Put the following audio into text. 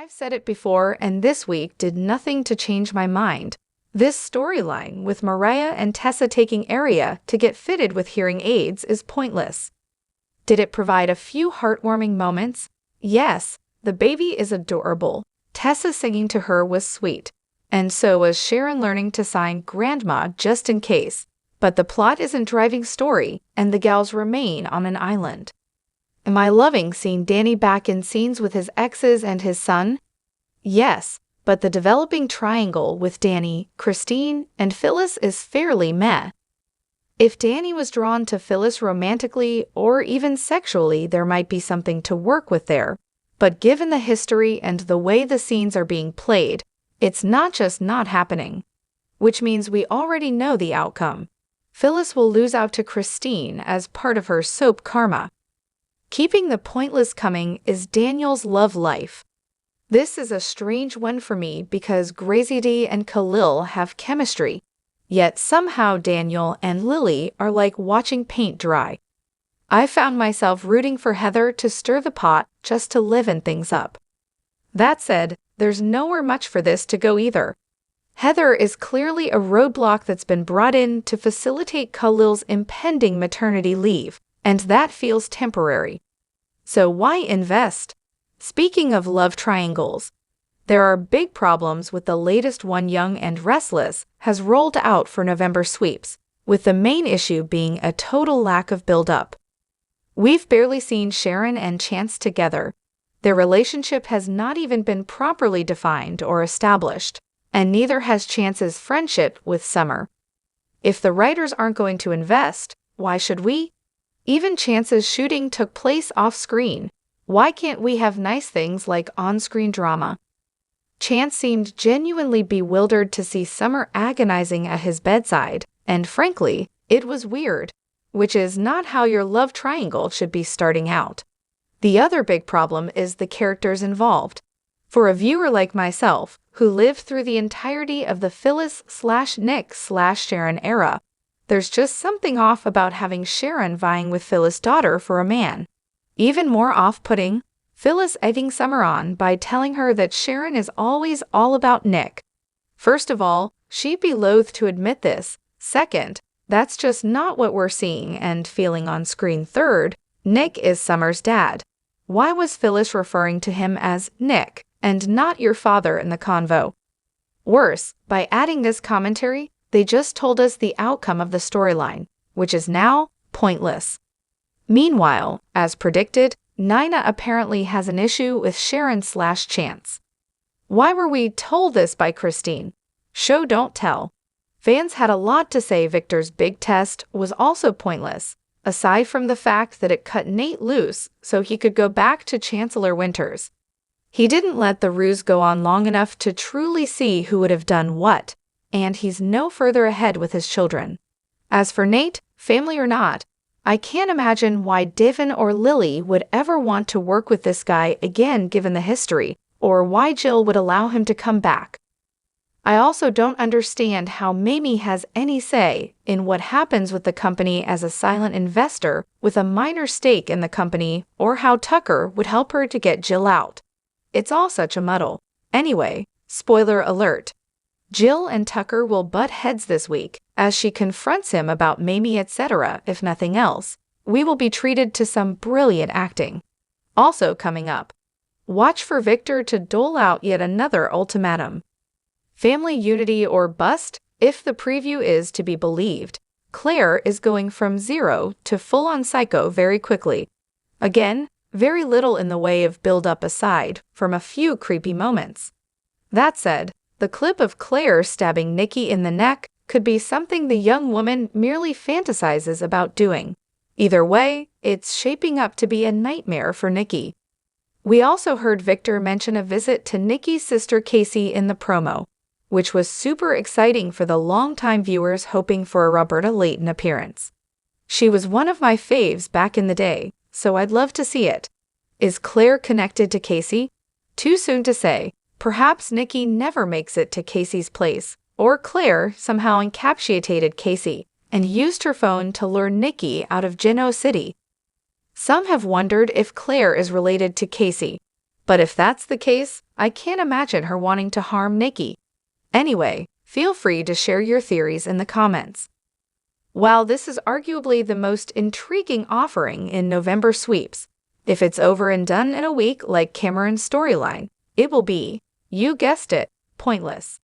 I've said it before, and this week did nothing to change my mind. This storyline with Mariah and Tessa taking Aria to get fitted with hearing aids is pointless. Did it provide a few heartwarming moments? Yes, the baby is adorable. Tessa singing to her was sweet. And so was Sharon learning to sign grandma just in case. But the plot isn't driving story, and the gals remain on an island. Am I loving seeing Danny back in scenes with his exes and his son? Yes, but the developing triangle with Danny, Christine, and Phyllis is fairly meh. If Danny was drawn to Phyllis romantically or even sexually, there might be something to work with there. But given the history and the way the scenes are being played, it's not just not happening. Which means we already know the outcome. Phyllis will lose out to Christine as part of her soap karma. Keeping the pointless coming is Daniel's love life. This is a strange one for me because Gracie and Khalil have chemistry, yet somehow Daniel and Lily are like watching paint dry. I found myself rooting for Heather to stir the pot just to liven things up. That said, there's nowhere much for this to go either. Heather is clearly a roadblock that's been brought in to facilitate Khalil's impending maternity leave, and that feels temporary. So why invest? Speaking of love triangles, there are big problems with the latest one. Young and Restless has rolled out for November sweeps, with the main issue being a total lack of build-up. We've barely seen Sharon and Chance together. Their relationship has not even been properly defined or established, and neither has Chance's friendship with Summer. If the writers aren't going to invest, why should we? Even Chance's shooting took place off-screen. Why can't we have nice things like on-screen drama? Chance seemed genuinely bewildered to see Summer agonizing at his bedside, and frankly, it was weird, which is not how your love triangle should be starting out. The other big problem is the characters involved. For a viewer like myself, who lived through the entirety of the Phyllis/Nick/Sharon era, there's just something off about having Sharon vying with Phyllis' daughter for a man. Even more off-putting, Phyllis egging Summer on by telling her that Sharon is always all about Nick. First of all, she'd be loath to admit this. Second, that's just not what we're seeing and feeling on screen. Third, Nick is Summer's dad. Why was Phyllis referring to him as Nick and not your father in the convo? Worse, by adding this commentary, they just told us the outcome of the storyline, which is now pointless. Meanwhile, as predicted, Nina apparently has an issue with Sharon/Chance. Why were we told this by Christine? Show don't tell. Fans had a lot to say. Victor's big test was also pointless, aside from the fact that it cut Nate loose so he could go back to Chancellor Winters. He didn't let the ruse go on long enough to truly see who would have done what, and he's no further ahead with his children. As for Nate, family or not, I can't imagine why Devin or Lily would ever want to work with this guy again given the history, or why Jill would allow him to come back. I also don't understand how Mamie has any say in what happens with the company as a silent investor with a minor stake in the company, or how Tucker would help her to get Jill out. It's all such a muddle. Anyway, spoiler alert. Jill and Tucker will butt heads this week, as she confronts him about Mamie, etc. If nothing else, we will be treated to some brilliant acting. Also coming up, watch for Victor to dole out yet another ultimatum. Family unity or bust? If the preview is to be believed, Claire is going from zero to full-on psycho very quickly. Again, very little in the way of build-up aside from a few creepy moments. That said, the clip of Claire stabbing Nikki in the neck could be something the young woman merely fantasizes about doing. Either way, it's shaping up to be a nightmare for Nikki. We also heard Victor mention a visit to Nikki's sister Casey in the promo, which was super exciting for the longtime viewers hoping for a Roberta Layton appearance. She was one of my faves back in the day, so I'd love to see it. Is Claire connected to Casey? Too soon to say. Perhaps Nikki never makes it to Casey's place, or Claire somehow encapsulated Casey and used her phone to lure Nikki out of Geno City. Some have wondered if Claire is related to Casey, But if that's the case, I can't imagine her wanting to harm Nikki. Anyway, feel free to share your theories in the comments. While this is arguably the most intriguing offering in November sweeps, if it's over and done in a week like Cameron's storyline, it will be, you guessed it, pointless.